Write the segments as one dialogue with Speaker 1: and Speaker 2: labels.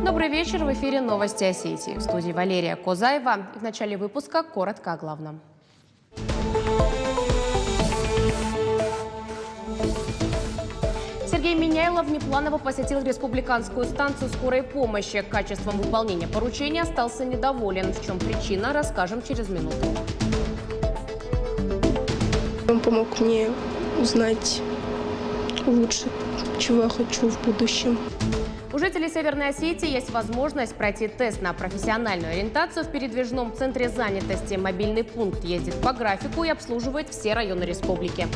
Speaker 1: Добрый вечер. В эфире новости Осетии. В студии Валерия Козаева. И в начале выпуска коротко о главном. Сергей Миняйлов внепланово посетил республиканскую станцию скорой помощи. Качеством выполнения поручения остался недоволен. В чем причина, расскажем через минуту.
Speaker 2: Он помог мне узнать лучше, чего я хочу в будущем.
Speaker 1: У жителей Северной Осетии есть возможность пройти тест на профессиональную ориентацию в передвижном центре занятости. Мобильный пункт ездит по графику и обслуживает все районы республики.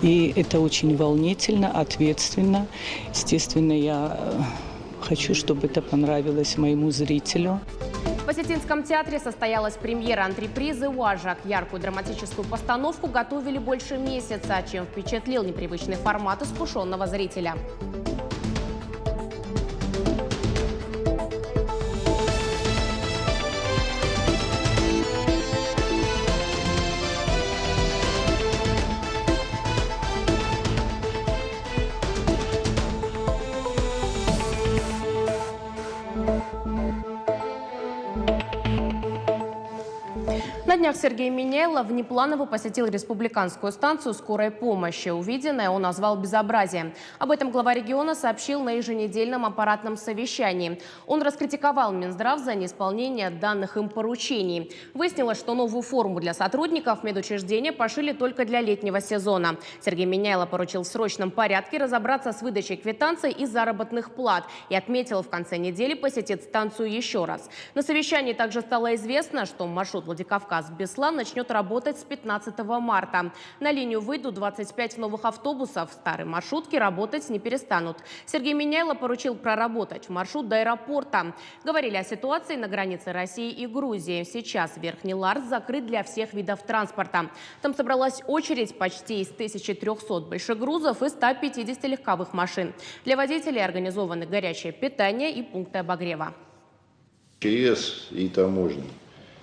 Speaker 3: И это очень волнительно, ответственно. Естественно, я хочу, чтобы это понравилось моему зрителю.
Speaker 1: В Осетинском театре состоялась премьера антрепризы «Уажак». Яркую драматическую постановку готовили больше месяца, чем впечатлил непривычный формат искушенного зрителя. На днях Сергей Миняйлов внепланово посетил республиканскую станцию скорой помощи. Увиденное он назвал безобразием. Об этом глава региона сообщил на еженедельном аппаратном совещании. Он раскритиковал Минздрав за неисполнение данных им поручений. Выяснилось, что новую форму для сотрудников медучреждения пошили только для летнего сезона. Сергей Миняйлов поручил в срочном порядке разобраться с выдачей квитанций и заработных плат и отметил, в конце недели посетит станцию еще раз. На совещании также стало известно, что маршрут Владикавказ-Беслан начнет работать с 15 марта. На линию выйдут 25 новых автобусов. Старые маршрутки работать не перестанут. Сергей Миняйлов поручил проработать маршрут до аэропорта. Говорили о ситуации на границе России и Грузии. Сейчас Верхний Ларс закрыт для всех видов транспорта. Там собралась очередь почти из 1300 большегрузов и 150 легковых машин. Для водителей организованы горячее питание и пункты обогрева.
Speaker 4: ЧС и таможня.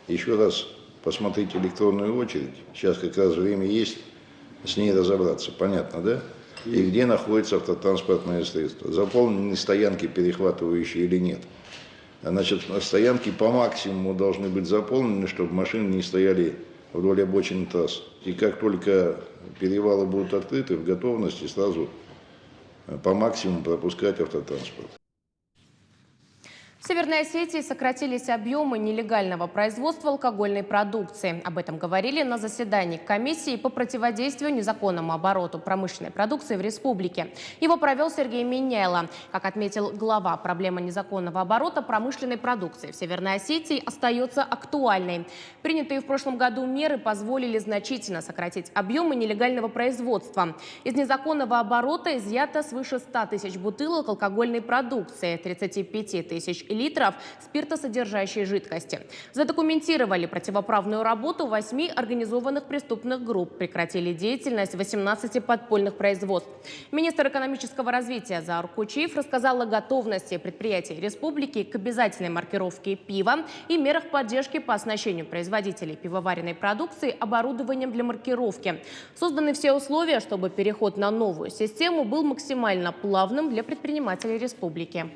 Speaker 4: Еще раз посмотрите электронную очередь. Сейчас как раз время есть с ней разобраться. Понятно, да? И где находится автотранспортное средство. Заполнены стоянки, перехватывающие или нет. Значит, стоянки по максимуму должны быть заполнены, чтобы машины не стояли вдоль обочин трасс. И как только перевалы будут открыты, в готовности сразу по максимуму пропускать автотранспорт.
Speaker 1: В Северной Осетии сократились объемы нелегального производства алкогольной продукции. Об этом говорили на заседании комиссии по противодействию незаконному обороту промышленной продукции в республике. Его провел Сергей Миняйлов. Как отметил глава, проблема незаконного оборота промышленной продукции в Северной Осетии остается актуальной. Принятые в прошлом году меры позволили значительно сократить объемы нелегального производства. Из незаконного оборота изъято свыше 100 тысяч бутылок алкогольной продукции, 35 тысяч литров спиртосодержащей жидкости. Задокументировали противоправную работу 8 организованных преступных групп, прекратили деятельность 18 подпольных производств. Министр экономического развития Заур Кучиев рассказал о готовности предприятий республики к обязательной маркировке пива и мерах поддержки по оснащению производителей пивоваренной продукции оборудованием для маркировки. Созданы все условия, чтобы переход на новую систему был максимально плавным для предпринимателей республики.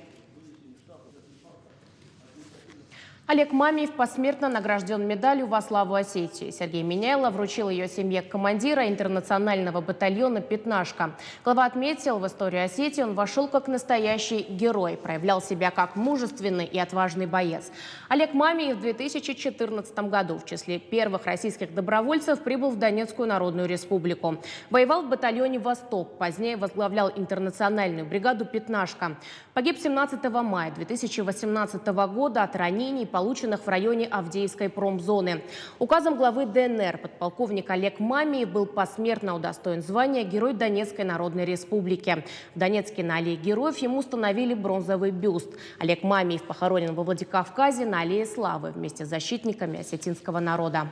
Speaker 1: Олег Мамиев посмертно награжден медалью во славу Осетии. Сергей Миняйлов вручил ее семье командира интернационального батальона «Пятнашка». Глава отметил, в историю Осетии он вошел как настоящий герой, проявлял себя как мужественный и отважный боец. Олег Мамиев в 2014 году в числе первых российских добровольцев прибыл в Донецкую Народную Республику. Воевал в батальоне «Восток», позднее возглавлял интернациональную бригаду «Пятнашка». Погиб 17 мая 2018 года от ранений, полученных в районе Авдеевской промзоны. Указом главы ДНР подполковник Олег Мамиев был посмертно удостоен звания Герой Донецкой Народной Республики. В Донецке на аллее героев ему установили бронзовый бюст. Олег Мамиев похоронен во Владикавказе на аллее Славы вместе с защитниками осетинского народа.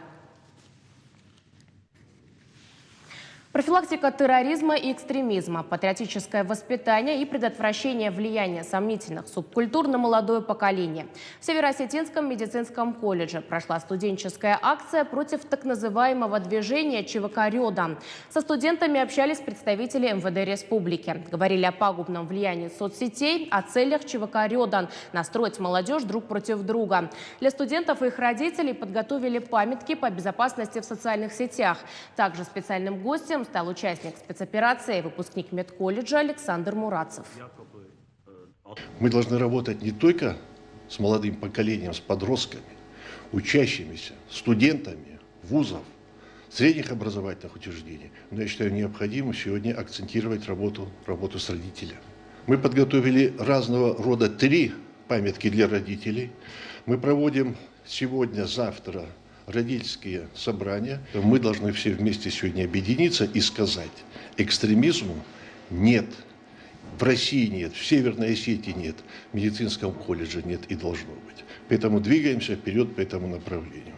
Speaker 1: Профилактика терроризма и экстремизма, патриотическое воспитание и предотвращение влияния сомнительных субкультур на молодое поколение. В Североосетинском медицинском колледже прошла студенческая акция против так называемого движения ЧВК «Рёдан». Со студентами общались представители МВД республики. Говорили о пагубном влиянии соцсетей, о целях ЧВК «Рёдан» – настроить молодежь друг против друга. Для студентов и их родителей подготовили памятки по безопасности в социальных сетях. Также специальным гостем стал участник спецоперации, выпускник медколледжа Александр Мурацев.
Speaker 5: Мы должны работать не только с молодым поколением, с подростками, учащимися, студентами вузов, средних образовательных учреждений. Но я считаю необходимо сегодня акцентировать работу с родителями. Мы подготовили разного рода 3 памятки для родителей. Мы проводим сегодня, завтра родительские собрания. Мы должны все вместе сегодня объединиться и сказать: экстремизму нет, в России нет, в Северной Осетии нет, в медицинском колледже нет и должно быть. Поэтому двигаемся вперед по этому направлению.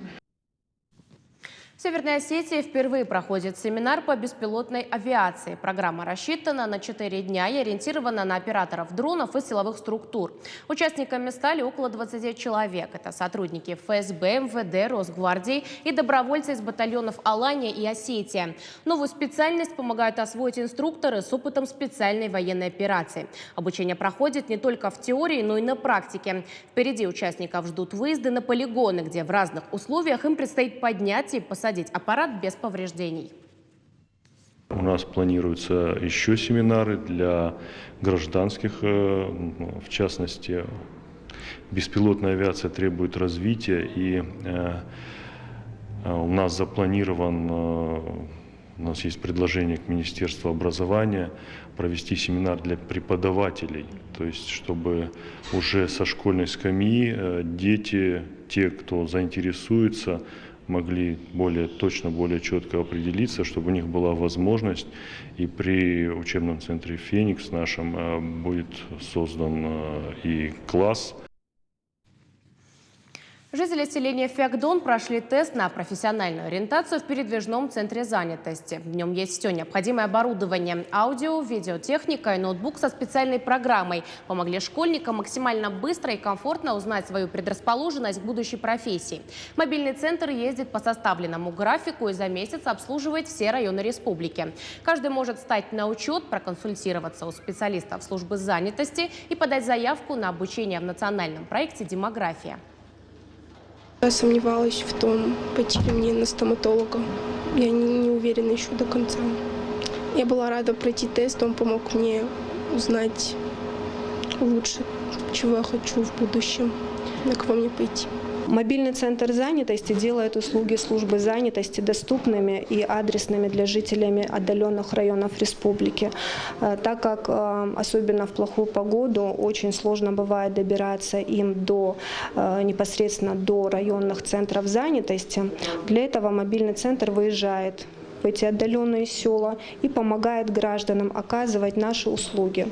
Speaker 1: В Северной Осетии впервые проходит семинар по беспилотной авиации. Программа рассчитана на 4 дня и ориентирована на операторов дронов и силовых структур. Участниками стали около 20 человек. Это сотрудники ФСБ, МВД, Росгвардии и добровольцы из батальонов Алания и Осетия. Новую специальность помогают освоить инструкторы с опытом специальной военной операции. Обучение проходит не только в теории, но и на практике. Впереди участников ждут выезды на полигоны, где в разных условиях им предстоит поднять и посадить аппарат без повреждений.
Speaker 6: У нас планируются еще семинары для гражданских, в частности, беспилотная авиация требует развития, и у нас запланирован, у нас есть предложение к Министерству образования провести семинар для преподавателей, то есть чтобы уже со школьной скамьи дети, те, кто заинтересуется, могли более точно, более четко определиться, чтобы у них была возможность, и при учебном центре «Феникс» нашем будет создан и класс.
Speaker 1: Жители селения Феогдон прошли тест на профессиональную ориентацию в передвижном центре занятости. В нем есть все необходимое оборудование. Аудио, видеотехника и ноутбук со специальной программой помогли школьникам максимально быстро и комфортно узнать свою предрасположенность к будущей профессии. Мобильный центр ездит по составленному графику и за месяц обслуживает все районы республики. Каждый может стать на учет, проконсультироваться у специалистов службы занятости и подать заявку на обучение в национальном проекте «Демография».
Speaker 2: Я сомневалась в том, пойти ли мне на стоматолога. Я не уверена еще до конца. Я была рада пройти тест, он помог мне узнать лучше, чего я хочу в будущем, на кого мне пойти.
Speaker 7: Мобильный центр занятости делает услуги службы занятости доступными и адресными для жителей отдаленных районов республики, так как особенно в плохую погоду очень сложно бывает добираться им непосредственно до районных центров занятости. Для этого мобильный центр выезжает в эти отдаленные села и помогает гражданам оказывать наши услуги.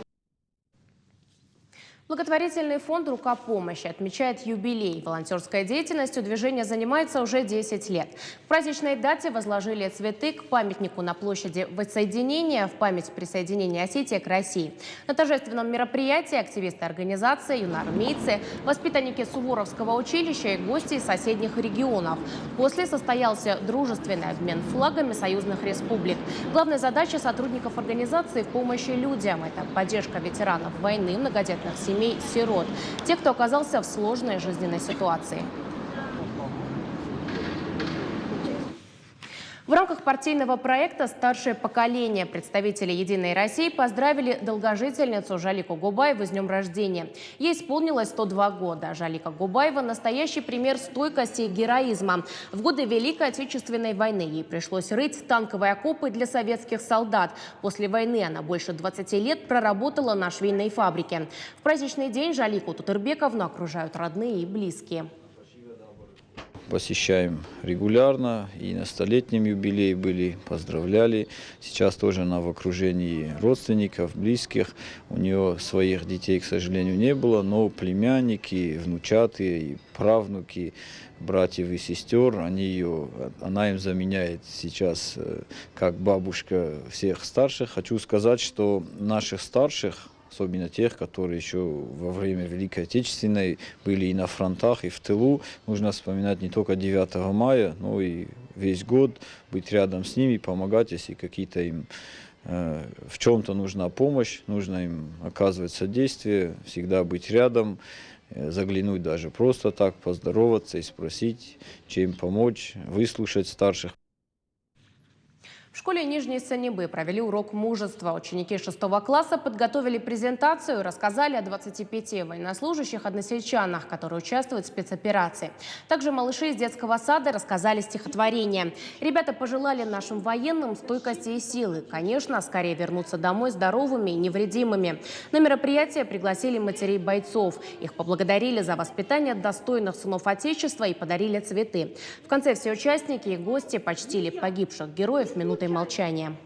Speaker 1: Благотворительный фонд «Рука помощи» отмечает юбилей. Волонтерской деятельностью движение занимается уже 10 лет. В праздничной дате возложили цветы к памятнику на площади Воссоединения в память присоединения Осетии к России. На торжественном мероприятии активисты организации, юноармейцы, воспитанники Суворовского училища и гости из соседних регионов. После состоялся дружественный обмен флагами союзных республик. Главная задача сотрудников организации в помощи людям – это поддержка ветеранов войны, многодетных семей, сирот, тех, кто оказался в сложной жизненной ситуации. В рамках партийного проекта «Старшее поколение» представители «Единой России» поздравили долгожительницу Жалику Губаеву с днем рождения. Ей исполнилось 102 года. Жалика Губаева – настоящий пример стойкости и героизма. В годы Великой Отечественной войны ей пришлось рыть танковые окопы для советских солдат. После войны она больше 20 лет проработала на швейной фабрике. В праздничный день Жалику Тутырбековну окружают родные и близкие.
Speaker 8: посещаем регулярно. И на столетнем юбилее были, поздравляли. Сейчас тоже она в окружении родственников, близких. У нее своих детей, к сожалению, не было, но племянники, внучаты и правнуки, братьев и сестер, она им заменяет сейчас как бабушка всех старших. Хочу сказать, что наших старших, особенно тех, которые еще во время Великой Отечественной были и на фронтах, и в тылу, нужно вспоминать не только 9 мая, но и весь год, быть рядом с ними, помогать, если какие-то им в чем-то нужна помощь, нужно им оказывать содействие, всегда быть рядом, заглянуть даже просто так, поздороваться и спросить, чем помочь, выслушать старших.
Speaker 1: В школе Нижней Санибы провели урок мужества. Ученики 6 класса подготовили презентацию и рассказали о 25 военнослужащих-односельчанах, которые участвуют в спецоперации. Также малыши из детского сада рассказали стихотворение. Ребята пожелали нашим военным стойкости и силы. Конечно, скорее вернуться домой здоровыми и невредимыми. На мероприятие пригласили матерей бойцов. Их поблагодарили за воспитание достойных сынов Отечества и подарили цветы. В конце все участники и гости почтили погибших героев минутой молчания.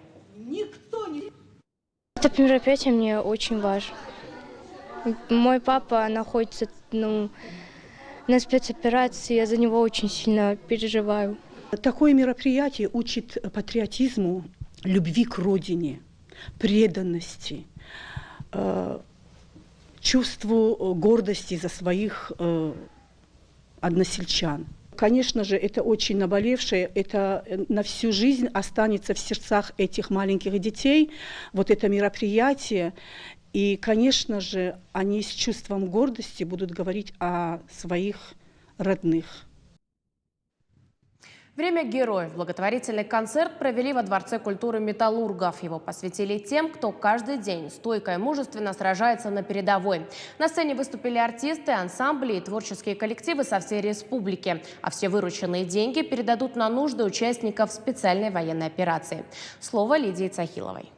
Speaker 9: Это мероприятие мне очень важно. Мой папа находится на спецоперации, я за него очень сильно переживаю.
Speaker 10: Такое мероприятие учит патриотизму, любви к родине, преданности, чувству гордости за своих односельчан. Конечно же, это очень наболевшее, это на всю жизнь останется в сердцах этих маленьких детей, вот это мероприятие. И, конечно же, они с чувством гордости будут говорить о своих родных.
Speaker 1: Время героев. Благотворительный концерт провели во Дворце культуры металлургов. Его посвятили тем, кто каждый день стойко и мужественно сражается на передовой. На сцене выступили артисты, ансамбли и творческие коллективы со всей республики. А все вырученные деньги передадут на нужды участников специальной военной операции. Слово Лидии Цахиловой.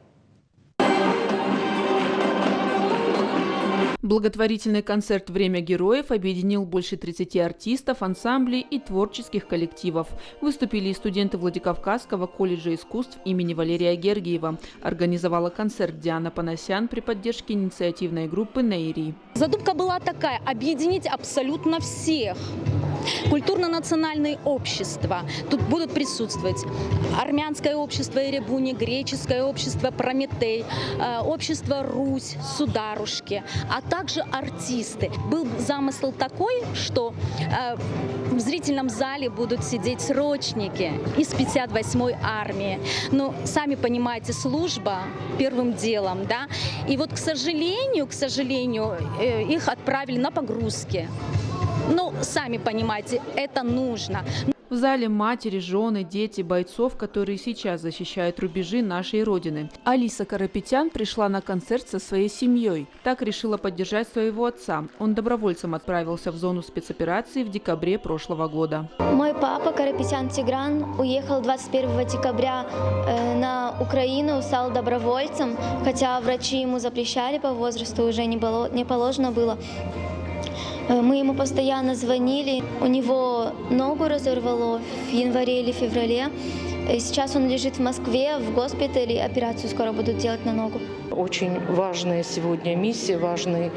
Speaker 11: Благотворительный концерт «Время героев» объединил больше 30 артистов, ансамблей и творческих коллективов. Выступили и студенты Владикавказского колледжа искусств имени Валерия Гергиева. Организовала концерт Диана Панасян при поддержке инициативной группы «Нейри».
Speaker 12: Задумка была такая – объединить абсолютно всех. Культурно-национальные общества. Тут будут присутствовать армянское общество Эребуни, греческое общество Прометей, общество Русь, Сударушки, а также артисты. Был замысел такой, что в зрительном зале будут сидеть срочники из 58-й армии. Но, сами понимаете, служба первым делом, да? И вот, к сожалению, их отправили на погрузки. Ну, сами понимаете, это нужно.
Speaker 11: В зале матери, жены, дети бойцов, которые сейчас защищают рубежи нашей Родины. Алиса Карапетян пришла на концерт со своей семьей. Так решила поддержать своего отца. Он добровольцем отправился в зону спецоперации в декабре прошлого года.
Speaker 9: Мой папа Карапетян Тигран уехал 21 декабря на Украину, стал добровольцем, хотя врачи ему запрещали по возрасту, уже не положено было. Мы ему постоянно звонили, у него ногу разорвало в январе или феврале. Сейчас он лежит в Москве, в госпитале, операцию скоро будут делать на ногу.
Speaker 13: Очень важная сегодня миссия, важный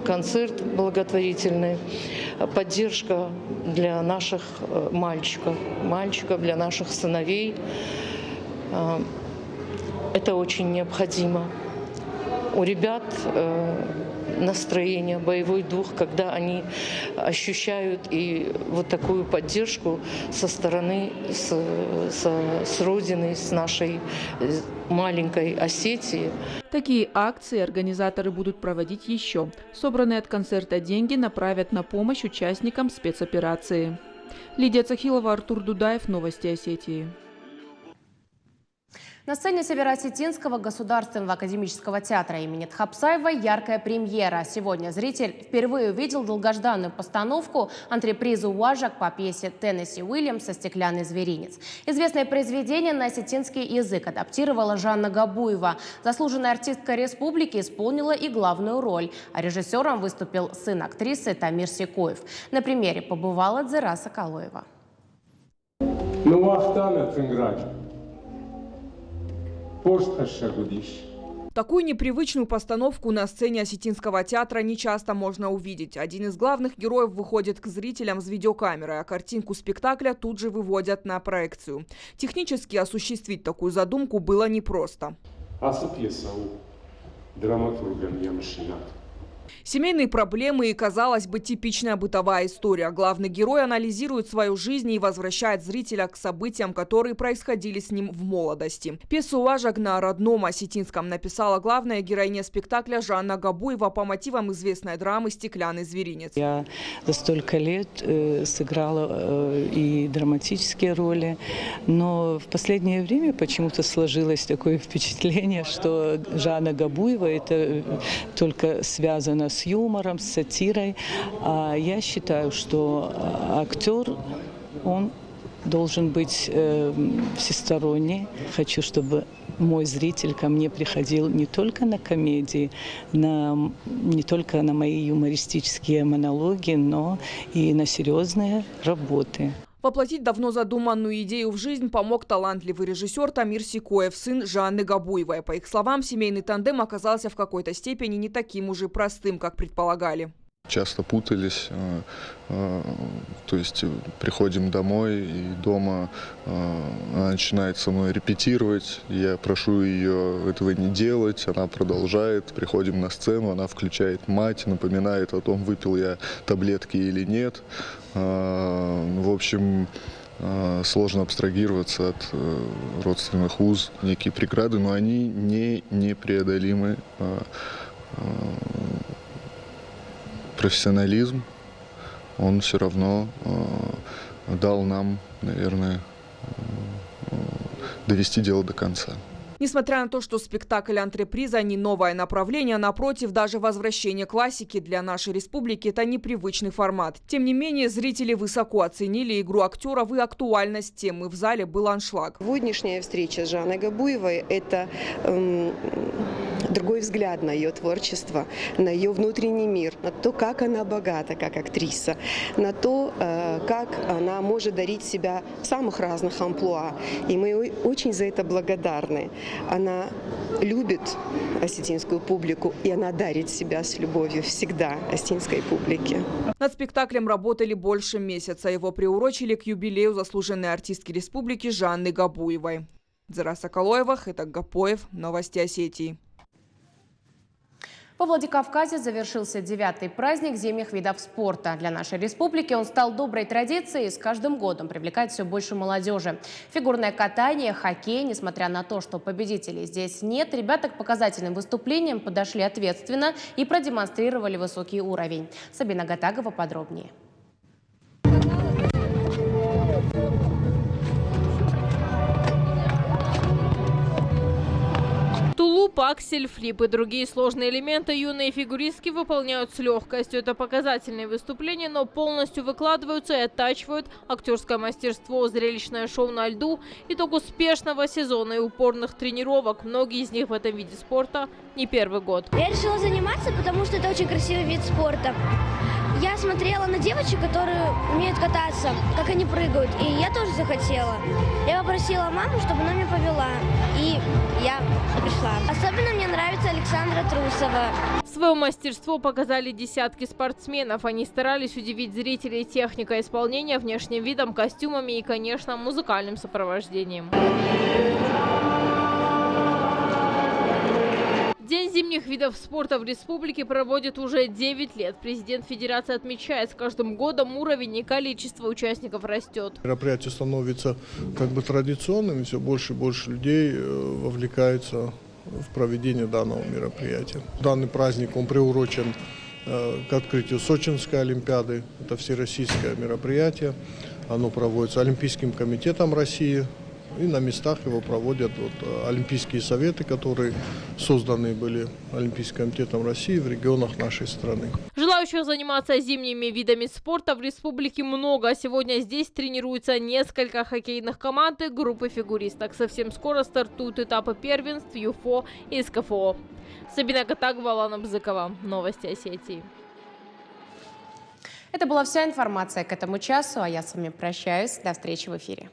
Speaker 13: концерт благотворительный, поддержка для наших мальчиков, для наших сыновей. Это очень необходимо. У ребят настроение, боевой дух, когда они ощущают и вот такую поддержку со стороны, с Родины, с нашей маленькой Осетии.
Speaker 11: Такие акции организаторы будут проводить еще. Собранные от концерта деньги направят на помощь участникам спецоперации. Лидия Цахилова, Артур Дудаев, Новости Осетии.
Speaker 1: На сцене Североосетинского государственного академического театра имени Тхапсаева яркая премьера. Сегодня зритель впервые увидел долгожданную постановку антрепризу «Уажак» по пьесе Теннесси Уильямса «Стеклянный зверинец». Известное произведение на осетинский язык адаптировала Жанна Габуева. Заслуженная артистка республики исполнила и главную роль. А режиссером выступил сын актрисы Тамир Секоев. На премьере побывала Дзера Соколоева.
Speaker 14: Такую непривычную постановку на сцене Осетинского театра нечасто можно увидеть. Один из главных героев выходит к зрителям с видеокамерой, а картинку спектакля тут же выводят на проекцию. Технически осуществить такую задумку было непросто. Семейные проблемы и, казалось бы, типичная бытовая история. Главный герой анализирует свою жизнь и возвращает зрителя к событиям, которые происходили с ним в молодости. Пьесу «Уажак» на родном осетинском написала главная героиня спектакля Жанна Габуева по мотивам известной драмы «Стеклянный зверинец».
Speaker 3: Я за столько лет сыграла и драматические роли, но в последнее время почему-то сложилось такое впечатление, что Жанна Габуева – это только связано с юмором, с сатирой. А я считаю, что актер, он должен быть всесторонний. Хочу, чтобы мой зритель ко мне приходил не только на комедии, не только на мои юмористические монологи, но и на серьезные работы.
Speaker 14: Воплотить давно задуманную идею в жизнь помог талантливый режиссер Тамир Секоев, сын Жанны Габуевой. По их словам, семейный тандем оказался в какой-то степени не таким уже простым, как предполагали.
Speaker 15: Часто путались, то есть приходим домой, и дома она начинает со мной репетировать, я прошу ее этого не делать, она продолжает, приходим на сцену, она включает мать, напоминает о том, выпил я таблетки или нет. В общем, сложно абстрагироваться от родственных уз, некие преграды, но они непреодолимы. Профессионализм, он все равно дал нам, наверное, довести дело до конца.
Speaker 14: Несмотря на то, что спектакль «Антреприза» не новое направление, напротив, даже возвращение классики для нашей республики – это непривычный формат. Тем не менее, зрители высоко оценили игру актеров и актуальность темы. В зале был аншлаг.
Speaker 16: Сегодняшняя встреча с Жанной Габуевой – это другой взгляд на ее творчество, на ее внутренний мир, на то, как она богата как актриса, на то, как она может дарить себя в самых разных амплуа. И мы очень за это благодарны. Она любит осетинскую публику, и она дарит себя с любовью всегда осетинской публике.
Speaker 14: Над спектаклем работали больше месяца. Его приурочили к юбилею заслуженной артистки республики Жанны Габуевой. Дзера Соколоева, Хетак Гапоев, Новости Осетии.
Speaker 1: Во Владикавказе завершился 9-й праздник зимних видов спорта. Для нашей республики он стал доброй традицией и с каждым годом привлекает все больше молодежи. Фигурное катание, хоккей. Несмотря на то, что победителей здесь нет, ребята к показательным выступлениям подошли ответственно и продемонстрировали высокий уровень. Сабина Гатагова подробнее.
Speaker 17: Тулуп, аксель, флип и другие сложные элементы юные фигуристки выполняют с легкостью. Это показательные выступления, но полностью выкладываются и оттачивают актерское мастерство, зрелищное шоу на льду, итог успешного сезона и упорных тренировок. Многие из них в этом виде спорта не первый год.
Speaker 9: Я решила заниматься, потому что это очень красивый вид спорта. Я смотрела на девочек, которые умеют кататься, как они прыгают, и я тоже захотела. Я попросила маму, чтобы она меня повела, и я пришла. Особенно мне нравится Александра Трусова.
Speaker 17: Свое мастерство показали десятки спортсменов. Они старались удивить зрителей техникой исполнения, внешним видом, костюмами и, конечно, музыкальным сопровождением. День зимних видов спорта в республике проводит уже 9 лет. Президент Федерации отмечает, с каждым годом уровень и количество участников растет.
Speaker 18: Мероприятие становится как бы традиционным, и все больше и больше людей вовлекаются в проведение данного мероприятия. Данный праздник он приурочен к открытию Сочинской Олимпиады. Это всероссийское мероприятие. Оно проводится Олимпийским комитетом России. И на местах его проводят олимпийские советы, которые созданы были Олимпийским комитетом России в регионах нашей страны.
Speaker 17: Желающих заниматься зимними видами спорта в республике много. Сегодня здесь тренируются несколько хоккейных команд и группы фигуристок. Совсем скоро стартуют этапы первенств ЮФО и СКФО. Сабина Катагова, Алана Бзыкова. Новости Осетии.
Speaker 1: Это была вся информация к этому часу, а я с вами прощаюсь. До встречи в эфире.